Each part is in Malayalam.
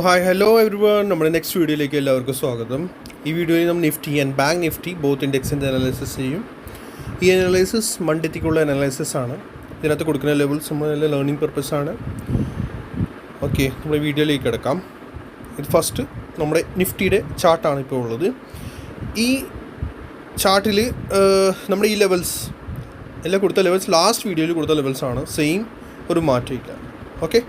ഹായ് ഹലോ എവ്രി വൺ, നമ്മുടെ നെക്സ്റ്റ് വീഡിയോയിലേക്ക് എല്ലാവർക്കും സ്വാഗതം. ഈ വീഡിയോയിൽ നമ്മൾ Nifty and bank Nifty both ഇൻഡെക്സിൻ്റെ അനാലിസിസ് ചെയ്യും. ഈ അനാലിസിസ് മൺഡേത്തേക്കുള്ള അനാലിസിസ് ആണ്. ഇതിനകത്ത് കൊടുക്കുന്ന ലെവൽസ് നമ്മളെല്ലാം ലേണിംഗ് പർപ്പസ് ആണ്. ഓക്കെ, നമ്മുടെ വീഡിയോയിലേക്ക് കിടക്കാം. ഇത് ഫസ്റ്റ് നമ്മുടെ നിഫ്റ്റിയുടെ ചാർട്ടാണ് ഇപ്പോൾ ഉള്ളത്. ഈ ചാർട്ടിൽ നമ്മുടെ ഈ ലെവൽസ് എല്ലാം കൊടുത്ത ലെവൽസ് ലാസ്റ്റ് വീഡിയോയിൽ കൊടുത്ത ലെവൽസാണ്. സെയിം, ഒരു മാറ്റമില്ല. ഓക്കെ,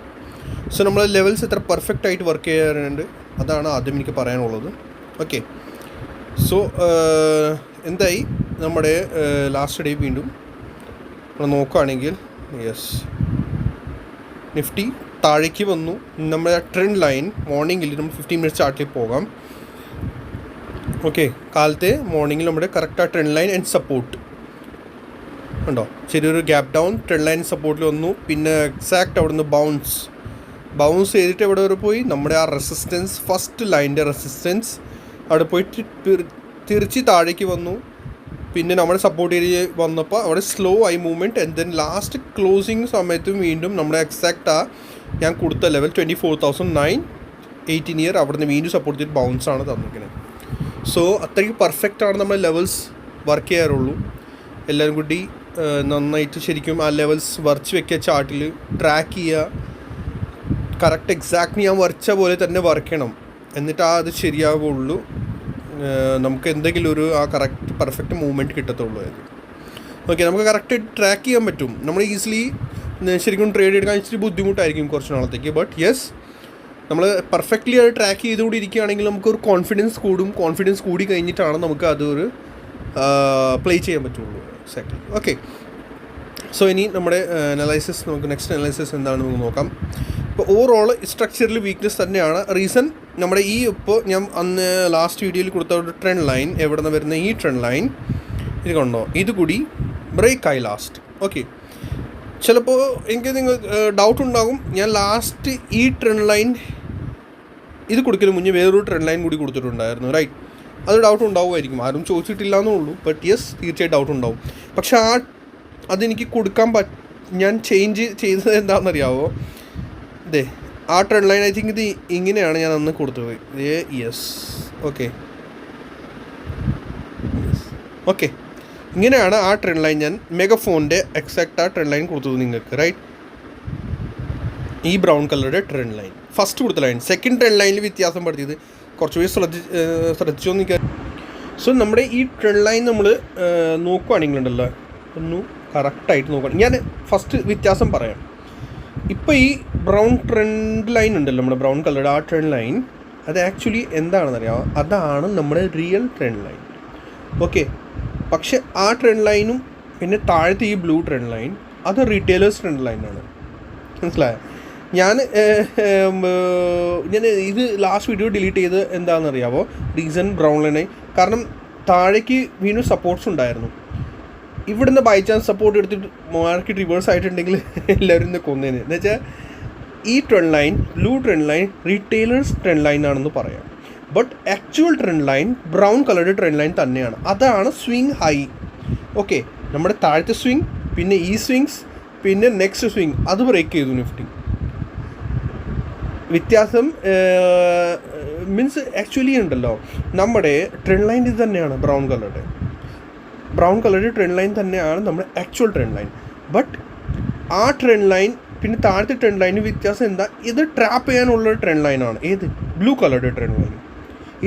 സോ നമ്മൾ ലെവൽസ് എത്ര പെർഫെക്റ്റ് ആയിട്ട് വർക്ക് ചെയ്യാറുണ്ട് അതാണ് ആദ്യം എനിക്ക് പറയാനുള്ളത്. ഓക്കെ, സോ എന്തായി നമ്മുടെ ലാസ്റ്റ് ഡേ വീണ്ടും നമ്മൾ നോക്കുകയാണെങ്കിൽ യെസ്, നിഫ്റ്റി താഴേക്ക് വന്നു. നമ്മുടെ ട്രെൻഡ് ലൈൻ മോർണിംഗിൽ നമ്മൾ 15 മിനിറ്റ്സ് ചാർട്ടിൽ പോകാം. ഓക്കെ, കാലത്തെ മോർണിംഗിൽ നമ്മുടെ കറക്റ്റ് ആ ട്രെൻഡ് ലൈൻ ആൻഡ് സപ്പോർട്ട് ഉണ്ടോ, ചെറിയൊരു ഗ്യാപ്പ് ഡൗൺ ട്രെൻഡ് ലൈൻ സപ്പോർട്ടിൽ വന്നു. പിന്നെ എക്സാക്റ്റ് അവിടെ നിന്ന് ബൗൺസ് ചെയ്തിട്ട് എവിടെ വരെ പോയി, നമ്മുടെ ആ റെസിസ്റ്റൻസ്, ഫസ്റ്റ് ലൈൻ്റെ റെസിസ്റ്റൻസ് അവിടെ പോയിട്ട് തിരിച്ച് താഴേക്ക് വന്നു. പിന്നെ നമ്മുടെ സപ്പോർട്ട് ഏരിയ വന്നപ്പോൾ അവിടെ സ്ലോ ആയി movement. And then last closing സമയത്തും വീണ്ടും നമ്മുടെ എക്സാക്റ്റ് ആ ഞാൻ കൊടുത്ത ലെവൽ 24,918 അവിടെ നിന്ന് വീണ്ടും സപ്പോർട്ട് ചെയ്തിട്ട് ബൗൺസാണ് തന്നിരിക്കുന്നത്. സോ അത്രയ്ക്ക് പെർഫെക്റ്റ് ആണ് നമ്മൾ ലെവൽസ് വർക്ക് ചെയ്യാറുള്ളൂ. എല്ലാവരും കൂടി നന്നായിട്ട് ശരിക്കും ആ ലെവൽസ് വരച്ച് വെക്കുക, ചാർട്ടിൽ ട്രാക്ക് ചെയ്യുക. കറക്റ്റ് എക്സാക്ട്ലി ഞാൻ വരച്ച പോലെ തന്നെ വരയ്ക്കണം, എന്നിട്ട് അത് ശരിയാവുള്ളൂ. നമുക്ക് എന്തെങ്കിലും ഒരു ആ കറക്റ്റ് പെർഫെക്റ്റ് മൂവ്മെൻറ്റ് കിട്ടത്തുള്ളൂ. ഓക്കെ, നമുക്ക് കറക്റ്റ് ട്രാക്ക് ചെയ്യാൻ പറ്റും. നമ്മൾ ഈസിലി ശരിക്കും ട്രേഡ് എടുക്കാൻ ഇച്ചിരി ബുദ്ധിമുട്ടായിരിക്കും കുറച്ച് നാളത്തേക്ക്. ബട്ട് യെസ്, നമ്മൾ പെർഫെക്റ്റ്ലി അത് ട്രാക്ക് ചെയ്തുകൊണ്ട് ഇരിക്കുകയാണെങ്കിൽ നമുക്കൊരു കോൺഫിഡൻസ് കൂടും. കോൺഫിഡൻസ് കൂടി കഴിഞ്ഞിട്ടാണ് നമുക്ക് അതൊരു പ്ലേ ചെയ്യാൻ പറ്റുള്ളൂ. എക്സാക്ട്ലി. ഓക്കെ, സോ ഇനി നമ്മുടെ അനലൈസിസ്, നമുക്ക് നെക്സ്റ്റ് അനലൈസിസ് എന്താണെന്ന് നമുക്ക് നോക്കാം. ഇപ്പോൾ ഓവറോൾ സ്ട്രക്ചറിൽ വീക്ക്നെസ് തന്നെയാണ്. റീസൺ നമ്മുടെ ഈ ഇപ്പോൾ ഞാൻ അന്ന് ലാസ്റ്റ് വീഡിയോയിൽ കൊടുത്ത ഒരു ട്രെൻഡ് ലൈൻ, എവിടെ നിന്ന് വരുന്ന ഈ ട്രെൻഡ് ലൈൻ ഇത് കണ്ടോ, ഇത് കൂടി ബ്രേക്കായി ലാസ്റ്റ്. ഓക്കെ, ചിലപ്പോൾ എനിക്ക് നിങ്ങൾ ഡൗട്ട് ഉണ്ടാകും, ഞാൻ ലാസ്റ്റ് ഈ ട്രെൻഡ് ലൈൻ ഇത് കൊടുക്കലും മുന്നേ വേറൊരു ട്രെൻഡ് ലൈൻ കൂടി കൊടുത്തിട്ടുണ്ടായിരുന്നു, റൈറ്റ്? അത് ഡൗട്ട് ഉണ്ടാവുമായിരിക്കും, ആരും ചോദിച്ചിട്ടില്ല എന്നേ ഉള്ളൂ. ബട്ട് യെസ്, തീർച്ചയായിട്ടും ഡൗട്ട് ഉണ്ടാവും. പക്ഷെ അതെനിക്ക് കൊടുക്കാൻ ഞാൻ ചേഞ്ച് ചെയ്തത് എന്താണെന്നറിയാവോ? അതെ, ആ ട്രെൻഡ് ലൈൻ ഐ തിങ്ക് ഇത് ഇങ്ങനെയാണ് ഞാൻ അന്ന് കൊടുത്തത്. യെസ്, ഓക്കെ ഓക്കെ, ഇങ്ങനെയാണ് ആ ട്രെൻഡ് ലൈൻ ഞാൻ മെഗാഫോണിൻ്റെ എക്സാക്റ്റ് ആ ട്രെൻഡ് ലൈൻ കൊടുത്തത് നിങ്ങൾക്ക്, റൈറ്റ്? ഈ ബ്രൗൺ കളറുടെ ട്രെൻഡ് ലൈൻ ഫസ്റ്റ് കൊടുത്ത ലൈൻ. സെക്കൻഡ് ട്രെൻഡ് ലൈനിൽ വ്യത്യാസം പെടുത്തിയത് കുറച്ച് പേര് ശ്രദ്ധിച്ചോ എന്ന്. സോ നമ്മുടെ ഈ ട്രെൻഡ് ലൈൻ നമ്മൾ നോക്കുകയാണെങ്കിലുണ്ടല്ലോ, ഒന്ന് കറക്റ്റായിട്ട് നോക്കണം. ഞാൻ ഫസ്റ്റ് വ്യത്യാസം പറയാം. ഇപ്പോൾ ഈ ബ്രൗൺ ട്രെൻഡ് ലൈൻ ഉണ്ടല്ലോ, നമ്മുടെ ബ്രൗൺ കളറുടെ ആ ട്രെൻഡ് ലൈൻ, അത് ആക്ച്വലി എന്താണെന്നറിയാമോ? അതാണ് നമ്മുടെ റിയൽ ട്രെൻഡ് ലൈൻ. ഓക്കെ, പക്ഷെ ആ ട്രെൻഡ് ലൈനും പിന്നെ താഴത്തെ ഈ ബ്ലൂ ട്രെൻഡ് ലൈൻ അത് റീറ്റെയിലേഴ്സ് ട്രെൻഡ് ലൈനാണ്. മനസ്സിലായോ? ഞാൻ ഇത് ലാസ്റ്റ് വീഡിയോ ഡിലീറ്റ് ചെയ്ത് എന്താണെന്നറിയാമോ? റീസൺ ബ്രൗൺ ലൈനായി, കാരണം താഴേക്ക് വീണ്ടും സപ്പോർട്ട്സ് ഉണ്ടായിരുന്നു. ഇവിടുന്ന് ബൈ ചാൻസ് സപ്പോർട്ട് എടുത്തിട്ട് മാർക്കറ്റ് റിവേഴ്സ് ആയിട്ടുണ്ടെങ്കിൽ എല്ലാവരും ഇന്ന് കൊന്നേന്. എന്ന് വെച്ചാൽ ഈ trend line, blue trend line retailers trend line ആണെന്ന് പറയാം. But actual trend line brown കളറുടെ ട്രെൻഡ് ലൈൻ തന്നെയാണ്. അതാണ് സ്വിങ് ഹൈ. ഓക്കെ, നമ്മുടെ താഴത്തെ സ്വിങ്, പിന്നെ ഈ സ്വിങ്സ്, പിന്നെ നെക്സ്റ്റ് സ്വിങ് അത് ബ്രേക്ക് ചെയ്തു നിഫ്റ്റി. വ്യത്യാസം മീൻസ് ആക്ച്വലി ഉണ്ടല്ലോ, നമ്മുടെ ട്രെൻഡ് ലൈൻ ഇത് തന്നെയാണ്, ബ്രൗൺ കളറുടെ ട്രെൻഡ് ലൈൻ തന്നെയാണ് നമ്മുടെ ആക്ച്വൽ ട്രെൻഡ് ലൈൻ. ബട്ട് ആ ട്രെൻഡ് ലൈൻ പിന്നെ താഴത്തെ ട്രെൻഡ് ലൈന് വ്യത്യാസം എന്താ? ഇത് ട്രാപ്പ് ചെയ്യാനുള്ള ട്രെൻഡ് ലൈനാണ്. ഏത്? ബ്ലൂ കളറുടെ ട്രെൻഡ് ലൈൻ.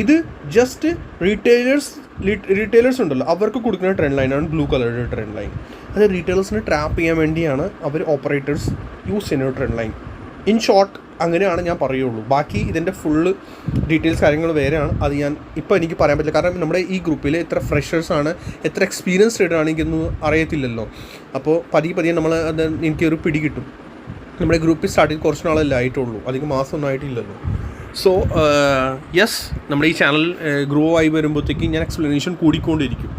ഇത് ജസ്റ്റ് റീറ്റെയിലേഴ്സ് ഉണ്ടല്ലോ, അവർക്ക് കൊടുക്കുന്ന ട്രെൻഡ് ലൈനാണ് ബ്ലൂ കളറുടെ ട്രെൻഡ് ലൈൻ. അത് റീറ്റെയിലേഴ്സിനെ ട്രാപ്പ് ചെയ്യാൻ വേണ്ടിയാണ് അവർ ഓപ്പറേറ്റേഴ്സ് യൂസ് ചെയ്യുന്ന ട്രെൻഡ് ലൈൻ. ഇൻ ഷോർട്ട് അങ്ങനെയാണ് ഞാൻ പറയുള്ളൂ. ബാക്കി ഇതിൻ്റെ ഫുള്ള് ഡീറ്റെയിൽസ് കാര്യങ്ങൾ വേറെയാണ്. അത് ഞാൻ ഇപ്പോൾ എനിക്ക് പറയാൻ പറ്റില്ല, കാരണം നമ്മുടെ ഈ ഗ്രൂപ്പിൽ എത്ര ഫ്രഷേഴ്സാണ്, എത്ര എക്സ്പീരിയൻസ് ട്രേഡറാണ് എനിക്കൊന്നും അറിയത്തില്ലല്ലോ. അപ്പോൾ പതിയെ നമ്മൾ അത് എനിക്കൊരു പിടി കിട്ടും. നമ്മുടെ ഗ്രൂപ്പിൽ സ്റ്റാർട്ട് ചെയ്ത് കുറച്ച് നാളല്ലേ ആയിട്ടുള്ളൂ, അധികം മാസമൊന്നും ആയിട്ടില്ലല്ലോ. സോ യെസ്, നമ്മുടെ ഈ ചാനൽ ഗ്രോ ആയി വരുമ്പോഴത്തേക്കും ഞാൻ എക്സ്പ്ലനേഷൻ കൂടിക്കൊണ്ടിരിക്കും.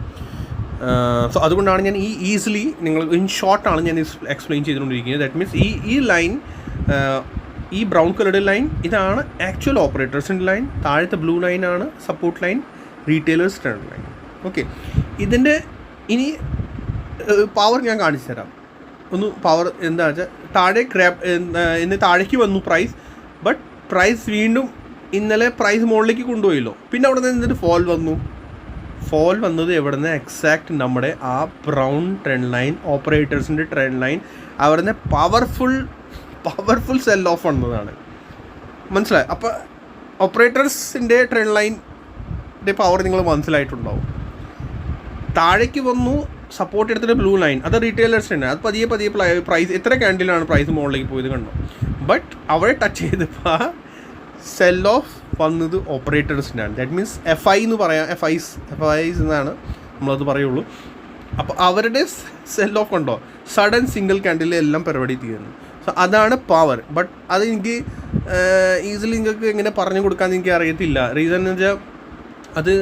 സോ അതുകൊണ്ടാണ് ഞാൻ ഈസിലി നിങ്ങൾ ഇൻ ഷോർട്ടാണ് ഞാൻ എക്സ്പ്ലെയിൻ ചെയ്തുകൊണ്ടിരിക്കുന്നത്. ദാറ്റ് മീൻസ് ഈ ലൈൻ, ഈ ബ്രൗൺ കളറുടെ ലൈൻ ഇതാണ് ആക്ച്വൽ ഓപ്പറേറ്റേഴ്സിൻ്റെ ലൈൻ. താഴത്തെ ബ്ലൂ ലൈനാണ് support line, retailers trend line. Okay, ഇതിൻ്റെ ഇനി പവർ ഞാൻ കാണിച്ചു തരാം. ഒന്ന് പവർ എന്താ വെച്ചാൽ താഴെ താഴേക്ക് വന്നു പ്രൈസ്, ബട്ട് പ്രൈസ് വീണ്ടും ഇന്നലെ പ്രൈസ് മുകളിലേക്ക് കൊണ്ടുപോയല്ലോ. പിന്നെ അവിടെ നിന്ന് എന്തിട്ട് ഫോൾ വന്നത് എവിടെ നിന്ന്? എക്സാക്ട് നമ്മുടെ ആ ബ്രൗൺ ട്രെൻഡ് ലൈൻ, ഓപ്പറേറ്റേഴ്സിൻ്റെ ട്രെൻഡ് ലൈൻ, അവിടെ പവർഫുൾ സെൽ ഓഫ് വന്നതാണ്. മനസ്സിലായി? അപ്പോൾ ഓപ്പറേറ്റേഴ്സിൻ്റെ ട്രെൻഡ് ലൈൻ്റെ പവർ നിങ്ങൾ മനസ്സിലായിട്ടുണ്ടാവും. താഴേക്ക് വന്നു, സപ്പോർട്ട് എടുത്തിട്ട് ബ്ലൂ ലൈൻ, അത് റീറ്റെയിലേഴ്സിൻ്റെ, അത് പതിയെ പ്രൈസ് എത്ര ക്യാൻഡിലാണ് പ്രൈസ് മുകളിലേക്ക് പോയത് കണ്ടോ. ബട്ട് അവിടെ ടച്ച് ചെയ്തപ്പോൾ സെൽ ഓഫ് വന്നത് ഓപ്പറേറ്റേഴ്സിനാണ്. ദാറ്റ് മീൻസ് FI എന്ന് പറയാം, FIs എന്നാണ് നമ്മളത് പറയുള്ളൂ. അപ്പോൾ അവരുടെ സെൽ ഓഫ് കണ്ടോ, സഡൻ സിംഗിൾ ക്യാൻഡിൽ എല്ലാം പരിപാടി തീരുന്നു. സോ അതാണ് പവർ. ബട്ട് അത് എനിക്ക് ഈസിലി നിങ്ങൾക്ക് എങ്ങനെ പറഞ്ഞു കൊടുക്കാമെന്ന് എനിക്ക് അറിയത്തില്ല. റീസൺ എന്ന് വെച്ചാൽ അത്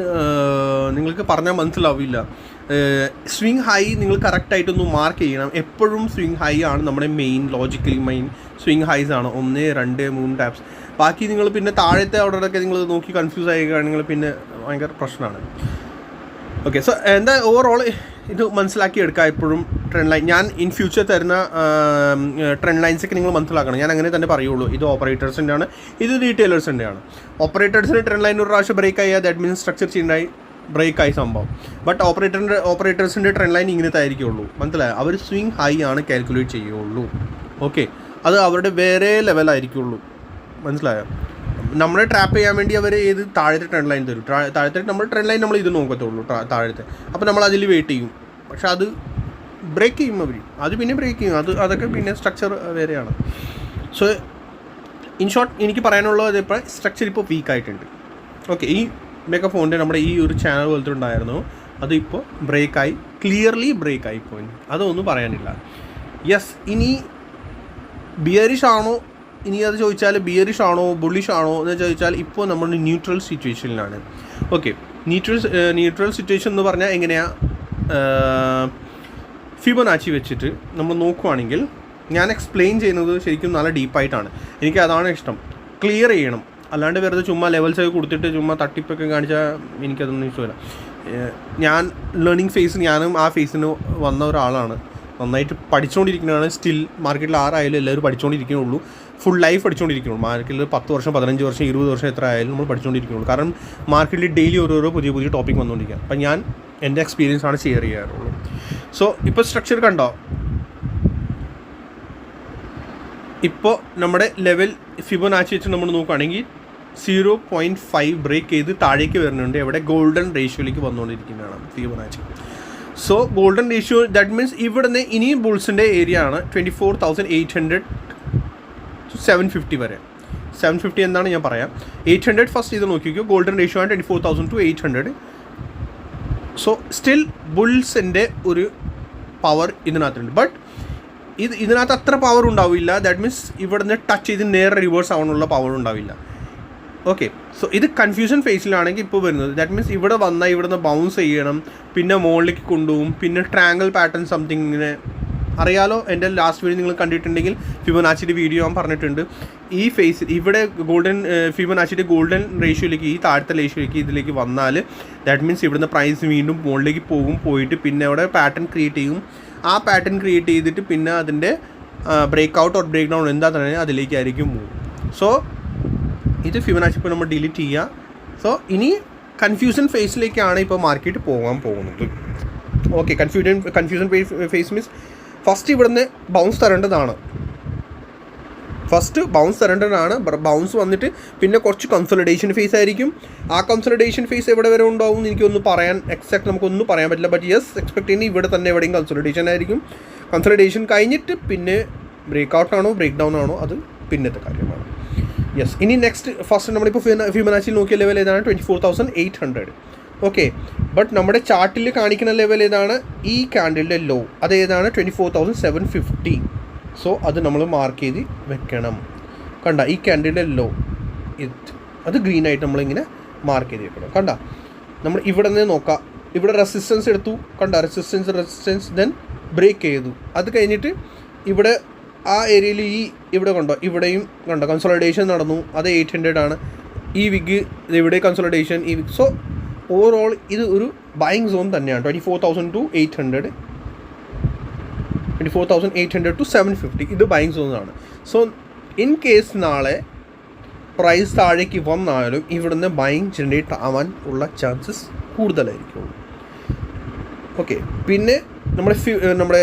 നിങ്ങൾക്ക് പറഞ്ഞാൽ മനസ്സിലാവില്ല. സ്വിങ് ഹൈ നിങ്ങൾ കറക്റ്റായിട്ടൊന്ന് മാർക്ക് ചെയ്യണം. എപ്പോഴും സ്വിങ് ഹൈ ആണ് നമ്മുടെ ലോജിക്കലി മെയിൻ സ്വിങ് ഹൈസ് ആണ്. 1, 2, 3 ടാപ്സ്. ബാക്കി നിങ്ങൾ പിന്നെ താഴത്തെ ഓർഡറൊക്കെ നിങ്ങൾ നോക്കി കൺഫ്യൂസ് ആയിരിക്കുകയാണെങ്കിൽ പിന്നെ ഭയങ്കര പ്രശ്നമാണ്. ഓക്കെ, സോ എന്താ ഓവറോൾ ഇത് മനസ്സിലാക്കി എടുക്കുക. എപ്പോഴും ട്രെൻഡ് ലൈൻ ഞാൻ ഇൻ ഫ്യൂച്ചർ തരുന്ന ട്രെൻഡ് ലൈൻസൊക്കെ നിങ്ങൾ മനസ്സിലാക്കണം. ഞാൻ അങ്ങനെ തന്നെ പറയുള്ളൂ. ഇത് ഓപ്പറേറ്റേഴ്സിൻ്റെ ആണ്, ഇത് റീറ്റെയിലേഴ്സിൻ്റെ ആണ്. ഓപ്പറേറ്റേഴ്സിൻ്റെ ട്രെൻഡ് ലൈൻ ഒരു പ്രാവശ്യം ബ്രേക്ക് ആയാൽ ദാറ്റ് മീൻസ് സ്ട്രക്ചർ ചേഞ്ചായി ബ്രേക്കായി സംഭവം. ബട്ട് ഓപ്പറേറ്റേഴ്സിൻ്റെ ട്രെൻഡ് ലൈൻ ഇങ്ങനത്തെ ആയിരിക്കുള്ളൂ. മനസ്സിലായോ? അവർ സ്വിങ് ഹൈ ആണ് കാൽക്കുലേറ്റ് ചെയ്യുള്ളൂ. ഓക്കെ, അത് അവരുടെ വേറെ ലെവലായിരിക്കുള്ളൂ. മനസ്സിലായോ? നമ്മളെ ട്രാപ്പ് ചെയ്യാൻ വേണ്ടി അവർ ഏത് താഴത്തെ ട്രെൻഡ് ലൈൻ തരും. താഴത്തെ നമ്മുടെ ട്രെൻഡ് ലൈൻ നമ്മൾ ഇത് നോക്കത്തുള്ളൂ, താഴത്തെ. അപ്പോൾ നമ്മൾ അതിൽ വെയിറ്റ് ചെയ്യും. പക്ഷെ അത് ബ്രേക്ക് ചെയ്യും അവർ, അത് പിന്നെ ബ്രേക്ക് ചെയ്യും. അതൊക്കെ പിന്നെ സ്ട്രക്ചർ വേറെയാണ്. സോ ഇൻ ഷോർട്ട് എനിക്ക് പറയാനുള്ളത് ഇപ്പോൾ സ്ട്രക്ചർ ഇപ്പോൾ വീക്കായിട്ടുണ്ട്. ഓക്കെ, ഈ മെഗാഫോണിൻ്റെ നമ്മുടെ ഈ ഒരു ചാനൽ പോലത്തെ ഉണ്ടായിരുന്നു, അതിപ്പോൾ ബ്രേക്കായി, ക്ലിയർലി ബ്രേക്കായി പോയി. അതൊന്നും പറയാനില്ല. യെസ്, ഇനി ബിയറിഷ് ആണോ, ഇനി അത് ചോദിച്ചാൽ ബിയറിഷ് ആണോ ബുള്ളിഷ് ആണോ എന്ന് ചോദിച്ചാൽ ഇപ്പോൾ നമ്മൾ ന്യൂട്രൽ സിറ്റുവേഷനിലാണ്. ഓക്കെ, ന്യൂട്രൽ സിറ്റുവേഷൻ എന്ന് പറഞ്ഞാൽ എങ്ങനെയാണ്? ഫിബൊനാച്ചി വെച്ചിട്ട് നമ്മൾ നോക്കുവാണെങ്കിൽ, ഞാൻ എക്സ്പ്ലെയിൻ ചെയ്യുന്നത് ശരിക്കും നല്ല ഡീപ്പായിട്ടാണ്. എനിക്ക് അതാണ് ഇഷ്ടം, ക്ലിയർ ചെയ്യണം. അല്ലാണ്ട് വെറുതെ ചുമ്മാ ലെവൽസൊക്കെ കൊടുത്തിട്ട് ചുമ്മാ തട്ടിപ്പൊക്കെ കാണിച്ചാൽ എനിക്കതൊന്നും ഇഷ്ടമില്ല. ഞാൻ ലേണിംഗ് ഫേസ്, ഞാനും ആ ഫേസിന് വന്ന ഒരാളാണ്. നന്നായിട്ട് പഠിച്ചുകൊണ്ടിരിക്കുന്നതാണ്. സ്റ്റിൽ മാർക്കറ്റിൽ ആരായാലും എല്ലാവരും പഠിച്ചുകൊണ്ടിരിക്കുന്നുള്ളൂ. Full life പഠിച്ചുകൊണ്ടിരിക്കുന്നുള്ളൂ. മാർക്കറ്റിൽ 10 വർഷം 15 വർഷം 20 വർഷം എത്ര ആയാലും നമ്മൾ പഠിച്ചുകൊണ്ടിരിക്കുന്നുള്ളൂ. കാരണം മാർക്കറ്റിൽ ഡെയിലി ഓരോരോ പുതിയ ടോപ്പിക് വന്നുകൊണ്ടിരിക്കുക. അപ്പം ഞാൻ എൻ്റെ എക്സ്പീരിയൻസ് ആണ് ഷെയർ ചെയ്യാറുള്ളൂ. സോ ഇപ്പോൾ സ്ട്രക്ചർ കണ്ടോ, ഇപ്പോൾ നമ്മുടെ ലെവൽ ഫിബൊനാച്ചി വെച്ച് നമ്മൾ നോക്കുകയാണെങ്കിൽ 0.5 ബ്രേക്ക് ചെയ്ത് താഴേക്ക് വരുന്നുണ്ട്. എവിടെ? ഗോൾഡൻ റേഷ്യോയിലേക്ക് വന്നുകൊണ്ടിരിക്കുന്നതാണ് Fibonacci. So golden ratio that means ഇവിടുന്ന് ഇനിയും ബുൾസിൻ്റെ ഏരിയ ആണ് 24,800 to 750 വരെ. 750 എന്താണ് ഞാൻ പറയാം. 800 ഫസ്റ്റ് ഇത് നോക്കിക്കോ. ഗോൾഡൻ റേഷ്യോ ആണ് 24,000 to 800. സോ സ്റ്റിൽ ബുൾസിൻ്റെ ഒരു പവർ ഇതിനകത്തുണ്ട്. ബട്ട് ഇതിനകത്ത് അത്ര പവർ ഉണ്ടാവില്ല. ദാറ്റ് മീൻസ് ഇവിടുന്ന് ടച്ച് ചെയ്ത് നേരെ റിവേഴ്സ് ആവാനുള്ള പവർ ഉണ്ടാവില്ല. ഓക്കെ, സോ ഇത് കൺഫ്യൂഷൻ ഫേസിലാണെങ്കിൽ ഇപ്പോൾ വരുന്നത്. ദാറ്റ് മീൻസ് ഇവിടെ വന്നാൽ ഇവിടുന്ന് ബൗൺസ് ചെയ്യണം, പിന്നെ മുകളിലേക്ക് കൊണ്ടുപോകും, പിന്നെ ട്രയാങ്കിൾ പാറ്റേൺ സംതിങ് ഇങ്ങനെ അറിയാലോ. എൻ്റെ ലാസ്റ്റ് വീഡിയോ നിങ്ങൾ കണ്ടിട്ടുണ്ടെങ്കിൽ ഫിബൊനാച്ചിയുടെ വീഡിയോ ഞാൻ പറഞ്ഞിട്ടുണ്ട്. ഈ ഫേസിൽ ഇവിടെ ഫിബൊനാച്ചിയുടെ ഗോൾഡൻ റേഷ്യോയിലേക്ക്, ഈ താഴത്തെ റേഷ്യോയിലേക്ക് ഇതിലേക്ക് വന്നാൽ ദാറ്റ് മീൻസ് ഇവിടുന്ന് പ്രൈസ് വീണ്ടും മുകളിലേക്ക് പോയിട്ട് പിന്നെ അവിടെ പാറ്റേൺ ക്രിയേറ്റ് ചെയ്യും. ആ പാറ്റേൺ ക്രിയേറ്റ് ചെയ്തിട്ട് പിന്നെ അതിൻ്റെ break out or break down എന്താ തന്നെ അതിലേക്കായിരിക്കും മൂവ്. സോ ഇത് ഫിബൊനാച്ചി ഇപ്പോൾ നമ്മൾ ഡിലീറ്റ് ചെയ്യുക. സോ ഇനി കൺഫ്യൂഷൻ ഫേസിലേക്കാണ് ഇപ്പോൾ മാർക്കറ്റ് പോകാൻ പോകുന്നത്. Okay, confusion phase means first ഇവിടുന്ന് ബൗൺസ് തരേണ്ടതാണ്. ബൗൺസ് വന്നിട്ട് പിന്നെ കുറച്ച് കൺസോളിഡേഷൻ ഫേസ് ആയിരിക്കും. ആ കൺസോളിഡേഷൻ ഫേസ് എവിടെ വരെ ഉണ്ടാവും എനിക്കൊന്നും പറയാൻ എക്സാക്ട് നമുക്കൊന്നും പറയാൻ പറ്റില്ല. ബട്ട് യെസ്, എക്സ്പെക്ട് ചെയ്യുന്നത് ഇവിടെ തന്നെ എവിടെയും കൺസോളിഡേഷൻ ആയിരിക്കും. കൺസോളിഡേഷൻ കഴിഞ്ഞിട്ട് പിന്നെ ബ്രേക്ക് ഔട്ട് ആണോ ബ്രേക്ക് ഡൗൺ ആണോ അത് പിന്നത്തെ കാര്യമാണ്. യെസ്, ഇനി നെക്സ്റ്റ് ഫസ്റ്റ് നമ്മളിപ്പോൾ ഫിബൊനാച്ചിയിൽ നോക്കിയ ലെവൽ ഏതാണ്? 24,800. ഓക്കെ, ബട്ട് നമ്മുടെ ചാർട്ടിൽ കാണിക്കുന്ന ലെവൽ ഏതാണ്? ഈ ക്യാൻഡിലിൻ്റെ ലോ അത് ഏതാണ്? 24,750. സോ അത് നമ്മൾ മാർക്ക് ചെയ്ത് വെക്കണം. കണ്ട, ഈ ക്യാൻഡിലിൻ്റെ ലോ അത് ഗ്രീനായിട്ട് നമ്മളിങ്ങനെ മാർക്ക് ചെയ്ത് വെക്കണം. കണ്ട, നമ്മൾ ഇവിടെ നിന്ന് നോക്കാം. ഇവിടെ റെസിസ്റ്റൻസ് എടുത്തു. കണ്ട, റെസിസ്റ്റൻസ് ദെൻ ബ്രേക്ക് ചെയ്തു. അത് കഴിഞ്ഞിട്ട് ഇവിടെ ആ ഏരിയയിൽ ഇവിടെ കണ്ടോ, ഇവിടെയും കണ്ടോ കൺസോളിഡേഷൻ നടന്നു. അത് 800 ആണ്. ഈ വിഗ് ഇവിടെ കൺസോളിഡേഷൻ, ഈ വിഗ്. സോ ഓവറോൾ ഇത് ഒരു ബൈയിങ് സോൺ തന്നെയാണ്. 24,000 to 800, 24,800 to 750 ഇത് ബൈയിങ് സോണാണ്. സോ ഇൻ കേസ് നാളെ പ്രൈസ് താഴേക്ക് വന്നാലും ഇവിടുന്ന് ബൈങ് ജനറേറ്റ് ആവാൻ ഉള്ള ചാൻസസ് കൂടുതലായിരിക്കും. ഓക്കെ, പിന്നെ നമ്മുടെ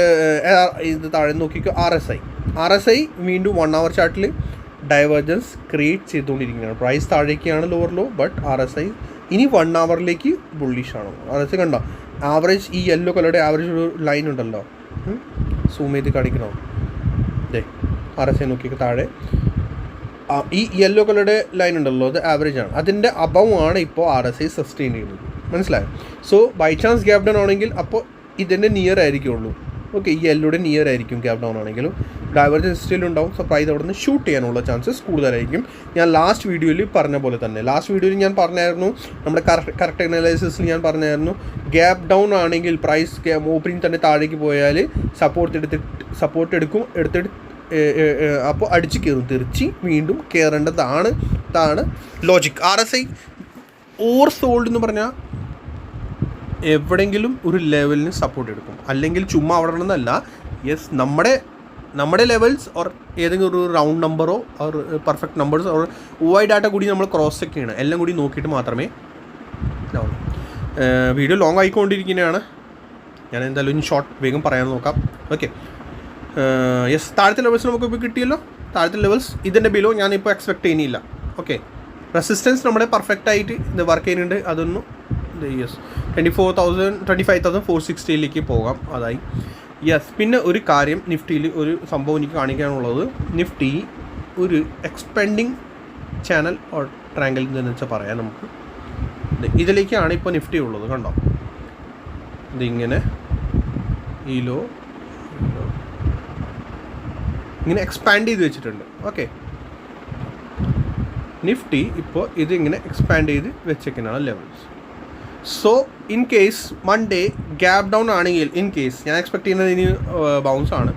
ഇത് താഴെ നോക്കിക്കോ, ആർ എസ് ഐ വീണ്ടും 1 hour ചാർട്ടിൽ ഡൈവേർജൻസ് ക്രിയേറ്റ് ചെയ്തുകൊണ്ടിരിക്കുകയാണ്. പ്രൈസ് താഴേക്കാണ് lower low, but R S I ഇനി 1 hourലേക്ക് ബുള്ളിഷാണ്. ആർ എസ് ഐ കണ്ടോ, ആവറേജ് ഈ യെല്ലോ കളറുടെ ആവറേജ് ഒരു ലൈൻ ഉണ്ടല്ലോ, സൂം ചെയ്ത് കാണിക്കണോ, അതെ ആർ എസ് ഐ നോക്കിക്കോ താഴെ ഈ യെല്ലോ കളറുടെ ലൈൻ ഉണ്ടല്ലോ, അത് ആവറേജ് ആണ്. അതിൻ്റെ അബവാണ് ഇപ്പോൾ ആർ എസ് ഐ സസ്റ്റെയിൻ ചെയ്യുന്നത്, മനസ്സിലായോ? So by chance gap down ആണെങ്കിൽ അപ്പോൾ ഇതിൻ്റെ നിയർ ആയിരിക്കുള്ളൂ. ഓക്കെ, ഈ യെല്ലോയുടെ നിയർ ആയിരിക്കും ഗ്യാപ് ഡൗൺ ആണെങ്കിലും. ഡൈവേർജൻസ് സ്റ്റിൽ ഉണ്ടാവും. സോ പ്രൈസ് അവിടെ നിന്ന് ഷൂട്ട് ചെയ്യാനുള്ള ചാൻസസ് കൂടുതലായിരിക്കും. ഞാൻ ലാസ്റ്റ് വീഡിയോയിൽ പറഞ്ഞ പോലെ തന്നെ, ലാസ്റ്റ് വീഡിയോയിൽ ഞാൻ പറഞ്ഞായിരുന്നു, നമ്മുടെ കറക്റ്റ് അനലൈസിസിൽ ഞാൻ പറഞ്ഞായിരുന്നു, ഗ്യാപ് ഡൗൺ ആണെങ്കിൽ പ്രൈസ് ഓപ്പണിംഗ് തന്നെ താഴേക്ക് പോയാൽ സപ്പോർട്ട് എടുത്തിട്ട് അപ്പോൾ അടിച്ച് കയറും, തിരിച്ച് വീണ്ടും കയറേണ്ടതാണ് logic. R S I oversold എന്ന് പറഞ്ഞാൽ എവിടെയെങ്കിലും ഒരു ലെവലിന് സപ്പോർട്ട് എടുക്കും, അല്ലെങ്കിൽ ചുമ്മാ അവിടെ നിന്നല്ല. യെസ്, നമ്മുടെ ലെവൽസ് ഓർ ഏതെങ്കിലും ഒരു റൗണ്ട് നമ്പറോ or perfect numbers or OI data കൂടി നമ്മൾ ക്രോസ് ചെക്ക് ചെയ്യണം. എല്ലാം കൂടി നോക്കിയിട്ട് മാത്രമേ ഇതാവുള്ളൂ. Video long ആയിക്കൊണ്ടിരിക്കുന്നതാണ്. ഞാൻ എന്തായാലും ഇനി ഷോർട്ട് വേഗം പറയാൻ നോക്കാം. ഓക്കെ, യെസ്, താഴത്തെ ലെവൽസ് നമുക്കിപ്പോൾ കിട്ടിയല്ലോ. താഴത്തെ ലെവൽസ് ഇതിൻ്റെ ബിലോ ഞാനിപ്പോൾ എക്സ്പെക്ട് ചെയ്യുന്നില്ല. ഓക്കെ, റെസിസ്റ്റൻസ് നമ്മുടെ പെർഫെക്റ്റായിട്ട് ഇത് വർക്ക് ചെയ്യുന്നുണ്ട്. അതൊന്നും യെസ് 25,460 പോകാം, അതായി. യെസ്, പിന്നെ ഒരു കാര്യം, നിഫ്റ്റിയിൽ ഒരു സംഭവം എനിക്ക് കാണിക്കാനുള്ളത്, നിഫ്റ്റി ഒരു എക്സ്പെൻഡിങ് ചാനൽ ഓർ ട്രയാങ്കിൾ എന്ന് വെച്ചാൽ പറയാം നമുക്ക്. ഇതിലേക്കാണ് ഇപ്പോൾ നിഫ്റ്റി ഉള്ളത്, കണ്ടോ, ഇതിങ്ങനെ ഈ ലോ ഇങ്ങനെ എക്സ്പാൻഡ് ചെയ്ത് വെച്ചിട്ടുണ്ട്. ഓക്കെ, നിഫ്റ്റി ഇപ്പോൾ ഇതിങ്ങനെ എക്സ്പാൻഡ് ചെയ്ത് വെച്ചേക്കുന്നതാണ് levels. So in case Monday gap down ആണെങ്കിൽ, ഇൻ കേസ് ഞാൻ എക്സ്പെക്ട് ചെയ്യുന്നത് ഇനി ബൗൺസ് ആണ്.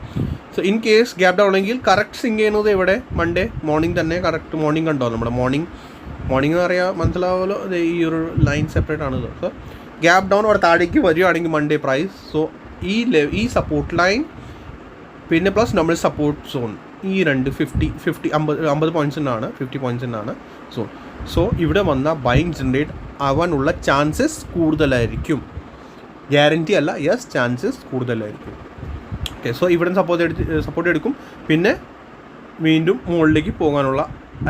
So in case gap down ആണെങ്കിൽ കറക്റ്റ് സിങ്ക് ചെയ്യുന്നത് ഇവിടെ മൺഡേ മോർണിംഗ് തന്നെ. കറക്റ്റ് മോർണിംഗ് കണ്ടോ, നമ്മുടെ മോർണിംഗ് എന്ന് പറയാൻ മനസ്സിലാവുമല്ലോ, ഈ ഒരു ലൈൻ സെപ്പറേറ്റ് ആണ്. സോ ഗ്യാപ് ഡൗൺ അവിടെ താഴേക്ക് വരികയാണെങ്കിൽ മൺഡേ പ്രൈസ്, സോ ഈ സപ്പോർട്ട് ലൈൻ പിന്നെ പ്ലസ് നമ്മൾ സപ്പോർട്ട് സോൺ, ഈ രണ്ട് 50 പോയിൻറ്റ്സിനാണ് 50 പോയിൻറ്റ്സിനാണ് സോ ഇവിടെ വന്ന ബൈങ് ജനറേറ്റ് ആവാനുള്ള ചാൻസസ് കൂടുതലായിരിക്കും. ഗ്യാരൻറ്റി അല്ല, യെസ്, ചാൻസസ് കൂടുതലായിരിക്കും. ഓക്കെ, സോ ഇവിടെ സപ്പോർട്ട് എടുക്കും, പിന്നെ വീണ്ടും മുകളിലേക്ക് പോകാനുള്ള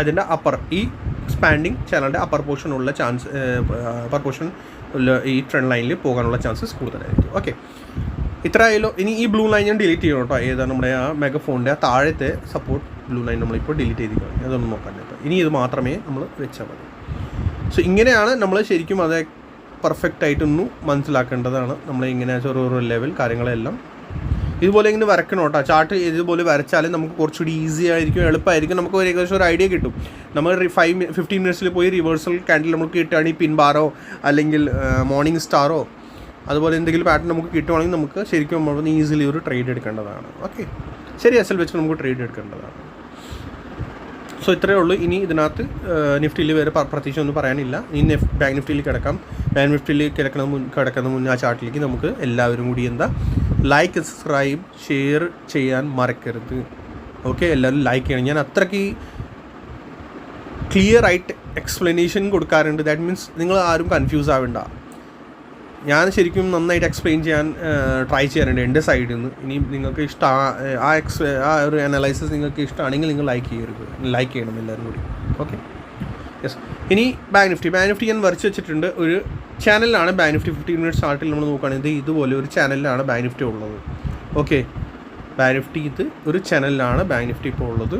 അതിൻ്റെ ഈ എക്സ്പാൻഡിങ് ചാനലിൻ്റെ അപ്പർ പോർഷൻ ഈ ട്രെൻഡ് ലൈനിൽ പോകാനുള്ള ചാൻസസ് കൂടുതലായിരിക്കും. ഓക്കെ, ഇത്ര ആയല്ലോ. ഇനി ഈ ബ്ലൂ ലൈൻ ഞാൻ ഡിലീറ്റ് ചെയ്യണം കേട്ടോ. ഏതാണ് നമ്മുടെ ആ മെഗാഫോണിൻ്റെ താഴത്തെ സപ്പോർട്ട് ബ്ലൂ ലൈൻ നമ്മളിപ്പോൾ ഡിലീറ്റ് ചെയ്ത് കഴിഞ്ഞു. അതൊന്നും നോക്കാനായിട്ട് ഇനി ഇത് മാത്രമേ നമ്മൾ വെച്ചാൽ മതി. സോ ഇങ്ങനെയാണ് നമ്മൾ ശരിക്കും അത് പെർഫെക്റ്റ് ആയിട്ടൊന്നും മനസ്സിലാക്കേണ്ടതാണ്. നമ്മൾ ഇങ്ങനെ ചെറിയ ലെവൽ കാര്യങ്ങളെല്ലാം ഇതുപോലെ ഇങ്ങനെ വരയ്ക്കണം കേട്ടോ. ചാർട്ട് ഇതുപോലെ വരച്ചാൽ നമുക്ക് കുറച്ചുകൂടി ഈസി ആയിരിക്കും, എളുപ്പമായിരിക്കും. നമുക്ക് ഏകദേശം ഒരു ഐഡിയ കിട്ടും. നമ്മൾ 15 മിനിറ്റ്സിൽ പോയി റിവേഴ്സൽ ക്യാൻഡിൽ നമുക്ക് കിട്ടുകയാണെങ്കിൽ പിൻ ബാറോ അല്ലെങ്കിൽ മോർണിംഗ് സ്റ്റാറോ അതുപോലെ എന്തെങ്കിലും പാറ്റേൺ നമുക്ക് കിട്ടുവാണെങ്കിൽ നമുക്ക് ശരിക്കും നമ്മൾ ഈസിലി ഒരു ട്രേഡ് എടുക്കേണ്ടതാണ്. ഓക്കെ, ശരി, എസ് എൽ വെച്ച് നമുക്ക് ട്രേഡ് എടുക്കേണ്ടതാണ്. സോ ഇത്രയേ ഉള്ളൂ. ഇനി ഇതിനകത്ത് നിഫ്റ്റിയിൽ വേറെ പ്രത്യേകിച്ച് ഒന്നും പറയാനില്ല. ഇനി ബാങ്ക് നിഫ്റ്റിയിൽ കിടക്കാം. ബാങ്ക് നിഫ്റ്റിയിൽ കിടക്കുന്ന മുന്നേ ആ ചാർട്ടിലേക്ക് നമുക്ക് എല്ലാവരും കൂടി ലൈക്ക്, സബ്സ്ക്രൈബ്, ഷെയർ ചെയ്യാൻ മറക്കരുത്. ഓക്കെ, എല്ലാവരും ലൈക്ക് ചെയ്യണം. ഞാൻ അത്രയ്ക്ക് ക്ലിയർ ആയിട്ട് എക്സ്പ്ലനേഷൻ കൊടുക്കാറുണ്ട്. ദാറ്റ് മീൻസ് നിങ്ങൾ ആരും കൺഫ്യൂസ് ആവേണ്ട. ഞാൻ ശരിക്കും നന്നായിട്ട് എക്സ്പ്ലെയിൻ ചെയ്യാൻ ട്രൈ ചെയ്യാറുണ്ട് എൻ്റെ സൈഡിൽ നിന്ന്. ഇനി നിങ്ങൾക്ക് ആ ഒരു അനലൈസിസ് നിങ്ങൾക്ക് ഇഷ്ടമാണെങ്കിൽ നിങ്ങൾ ലൈക്ക് ചെയ്യണം എല്ലാവരും കൂടി. Okay, yes. ഇനി ബാങ്ക് നിഫ്റ്റി ഞാൻ വരച്ച് വെച്ചിട്ടുണ്ട്. ഒരു ചാനലിലാണ് ബാങ്ക് നിഫ്റ്റി 15 മിനിറ്റ്സ് ചാർട്ടിൽ നമ്മൾ നോക്കുകയാണെങ്കിൽ ഇതുപോലെ ഒരു ചാനലിലാണ് ബാങ്ക് നിഫ്റ്റി ഉള്ളത്. ഓക്കെ, ബാങ്ക് നിഫ്റ്റി ഇത് ഒരു ചാനലിലാണ് ബാങ്ക് നിഫ്റ്റി ഇപ്പോൾ ഉള്ളത്.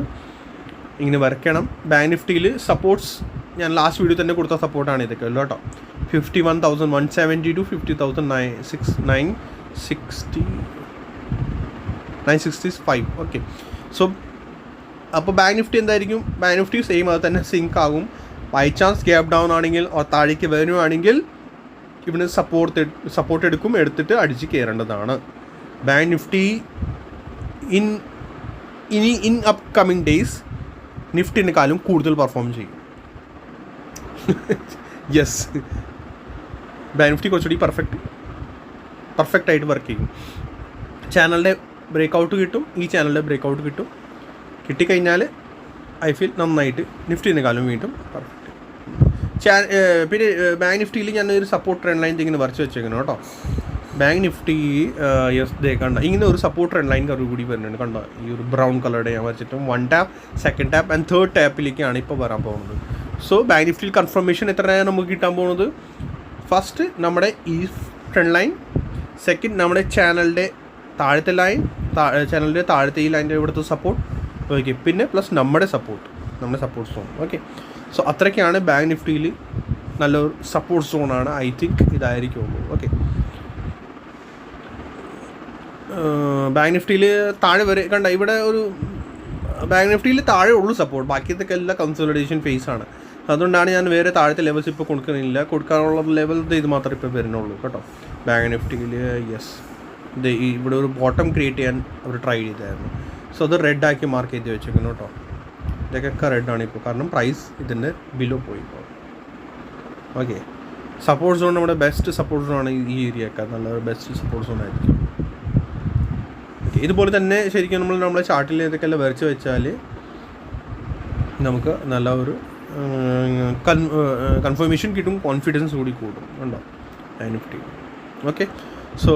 ഇങ്ങനെ വരയ്ക്കണം. ബാങ്ക് നിഫ്റ്റിയിൽ സപ്പോർട്ട്സ് ഞാൻ ലാസ്റ്റ് വീഡിയോ തന്നെ കൊടുത്ത സപ്പോർട്ടാണ് ഇതൊക്കെ അല്ലോ കേട്ടോ. 51,170 to 50,965. ഓക്കെ, സോ അപ്പോൾ ബാങ്ക് നിഫ്റ്റി എന്തായിരിക്കും? ബാങ്ക് നിഫ്റ്റി സെയിം അത് തന്നെ സിങ്ക് ആകും. ബൈ ചാൻസ് ഗ്യാപ് ഡൗൺ ആണെങ്കിൽ താഴേക്ക് വരുവാണെങ്കിൽ ഇവിടെ സപ്പോർട്ട് എടുത്തിട്ട് അടിച്ച് കയറേണ്ടതാണ്. Bank Nifty in upcoming days നിഫ്റ്റിനെക്കാളും കൂടുതൽ പെർഫോം ചെയ്യും. യെസ്, ബാങ്ക് നിഫ്റ്റി കുറച്ചുകൂടി പെർഫെക്റ്റ് ആയിട്ട് വർക്ക് ചെയ്യും. ചാനലിൻ്റെ ബ്രേക്കൗട്ട് കിട്ടും, ഈ ചാനലിൻ്റെ ബ്രേക്കൗട്ട് കിട്ടും. കിട്ടിക്കഴിഞ്ഞാൽ ഐ ഫീൽ നന്നായിട്ട് നിഫ്റ്റിനെക്കാളും വീണ്ടും പെർഫെക്റ്റ്. പിന്നെ ബാങ്ക് നിഫ്റ്റിയിൽ ഞാൻ ഒരു സപ്പോർട്ട് ട്രെൻഡ് ലൈൻ ഇങ്ങനെ വരച്ച് വെച്ചേക്കണം കേട്ടോ. ബാങ്ക് നിഫ്റ്റി യെസ് ദേ കണ്ട ഇങ്ങനെ ഒരു സപ്പോർട്ട് ട്രെൻഡ് ലൈൻ കറു കൂടി വരുന്നുണ്ട്. കണ്ട ഈ ഒരു ബ്രൗൺ കളറുടെ ഞാൻ വരച്ചിട്ട് 1 tap 2nd tap and 3rd ടാപ്പിലേക്കാണ് ഇപ്പോൾ വരാൻ പോകുന്നത്. സോ ബാങ്ക് നിഫ്റ്റിയിൽ കൺഫർമേഷൻ എത്രയാണ് നമുക്ക് കിട്ടാൻ പോകുന്നത്? ഫസ്റ്റ് നമ്മുടെ ഈ ട്രെൻഡ് ലൈൻ, സെക്കൻഡ് നമ്മുടെ ചാനലിൻ്റെ താഴത്തെ ലൈൻ, ചാനലിൻ്റെ താഴത്തെ ഈ ലൈൻ്റെ ഇവിടുത്തെ സപ്പോർട്ട്, ഓക്കെ, പിന്നെ പ്ലസ് നമ്മുടെ സപ്പോർട്ട് സോൺ. ഓക്കെ, സോ അത്രയ്ക്കാണ് ബാങ്ക് നിഫ്റ്റിയിൽ നല്ലൊരു സപ്പോർട്ട് സോണാണ്. ഐ തിങ്ക് ഇതായിരിക്കുള്ളൂ. ഓക്കെ, ബാങ്ക് നിഫ്റ്റിയിൽ താഴെ വരെ കണ്ട ഇവിടെ ഒരു ബാങ്ക് നിഫ്റ്റിയിൽ താഴെ ഉള്ളൂ സപ്പോർട്ട്, ബാക്കിയതൊക്കെ എല്ലാം കൺസോളിഡേഷൻ ഫേസ് ആണ്. അതുകൊണ്ടാണ് ഞാൻ വേറെ താഴത്തെ ലെവൽസ് ഇപ്പോൾ കൊടുക്കുന്നില്ല. കൊടുക്കാനുള്ള ലെവൽ ഇത് മാത്രമേ ഇപ്പോൾ വരുന്നുള്ളൂ കേട്ടോ ബാങ്ക് നിഫ്റ്റിയിൽ. യെസ്, ഇത് ഇവിടെ ഒരു ബോട്ടം ക്രിയേറ്റ് ചെയ്യാൻ അവർ ട്രൈ ചെയ്തായിരുന്നു. സോ അത് റെഡാക്കി മാർക്ക് ചെയ്ത് വെച്ചേക്കുന്നു കേട്ടോ. ഇതൊക്കെ റെഡാണ് ഇപ്പോൾ, കാരണം പ്രൈസ് ഇതിൻ്റെ ബിലോ പോയി ഇപ്പോൾ. ഓക്കെ, സപ്പോർട്ട് സോൺ നമ്മുടെ ബെസ്റ്റ് സപ്പോർട്ട് സോണാണ് ഈ ഏരിയയൊക്കെ, നല്ലൊരു ബെസ്റ്റ് സപ്പോർട്ട് സോൺ ആയിരിക്കും. ഓക്കെ, ഇതുപോലെ തന്നെ ശരിക്കും നമ്മളെ ചാർട്ടിൽ ഇതൊക്കെല്ലാം വരച്ച് വെച്ചാൽ നമുക്ക് നല്ല ഒരു കൺഫർമേഷൻ കിട്ടും, കോൺഫിഡൻസ് കൂടി കൂടും ഉണ്ടോ bank Nifty. Okay, so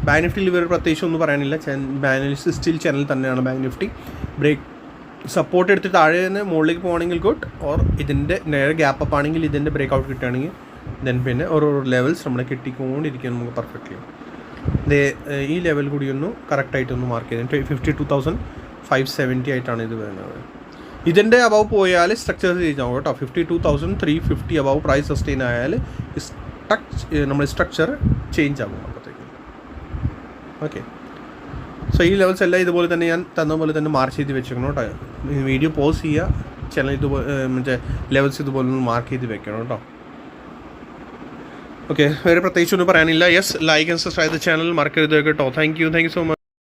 bank നിഫ്റ്റിയിൽ ഇവർ പ്രത്യേകിച്ച് ഒന്നും പറയാനില്ല. ബാനലിസ്റ്റ് സ്റ്റിൽ ചാനൽ തന്നെയാണ് ബാങ്ക് നിഫ്റ്റി. ബ്രേക്ക് സപ്പോർട്ട് എടുത്ത് താഴെ നിന്ന് മുകളിലേക്ക് പോകുകയാണെങ്കിൽ ഗുഡ്, ഓർ ഇതിൻ്റെ നേരെ ഗ്യാപ്പ് അപ്പ് ആണെങ്കിൽ ഇതിൻ്റെ ബ്രേക്ക് ഔട്ട് കിട്ടുകയാണെങ്കിൽ ദെൻ പിന്നെ ഓരോ ലെവൽസ് നമ്മളെ കിട്ടിക്കൊണ്ടിരിക്കും നമുക്ക് പെർഫെക്റ്റ്ലി. ഈ ലെവൽ കൂടി ഒന്ന് കറക്റ്റായിട്ടൊന്ന് മാർക്ക് ചെയ്ത് 52,570 ആയിട്ടാണ് ഇത് വരുന്നത്. ഇതിൻ്റെ അബവ് പോയാൽ സ്ട്രക്ചർ ചേഞ്ച് ആവും കേട്ടോ. 52,350 അബവ് പ്രൈസ് സസ്റ്റെയിൻ ആയാൽ നമ്മുടെ സ്ട്രക്ചർ ചേഞ്ച് ആകും അപ്പോഴത്തേക്കും. ഓക്കെ, സോ ഈ ലെവൽസ് എല്ലാം ഇതുപോലെ തന്നെ ഞാൻ തന്ന പോലെ തന്നെ മാർക്ക് ചെയ്ത് വെച്ചേക്കണം കേട്ടോ. വീഡിയോ പോസ് ചെയ്യുക, ചാനൽ ഇതുപോലെ മറ്റേ ലെവൽസ് ഇതുപോലെ ഒന്ന് മാർക്ക് ചെയ്ത് വെക്കണം കേട്ടോ. ഓക്കെ, വേറെ പ്രത്യേകിച്ചൊന്നും പറയാനില്ല. Yes, like and subscribe the channel മറക്കരുത് കേട്ടോ. Thank you so much.